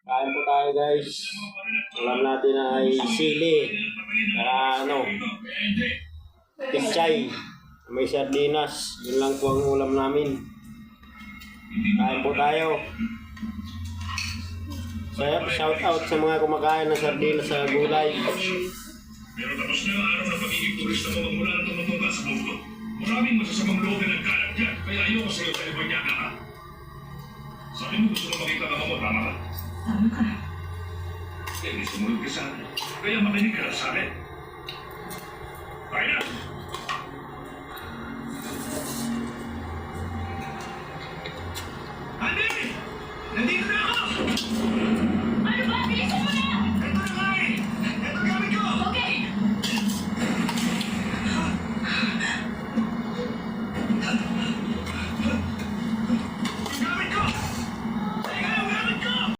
Kain po tayo guys. Ulam natin ay sili. Pichay. May sardinas. Yun lang po ang ulam namin. Kain po tayo. Shout out sa mga kumakain ng sardinas sa gulay. Pero tapos na ang araw na pagiging turista mo magmula na tumutuga sa mundo. Maraming masasamang loob na nagkalat dyan. Kaya ayoko sa'yo tayo banyaka ka. Sabi mo gusto mo makita ka mo, tama ka? Tama ka. Eh, di sumunod ka sa akin. Kaya makinig ka sa akin. Kaya na!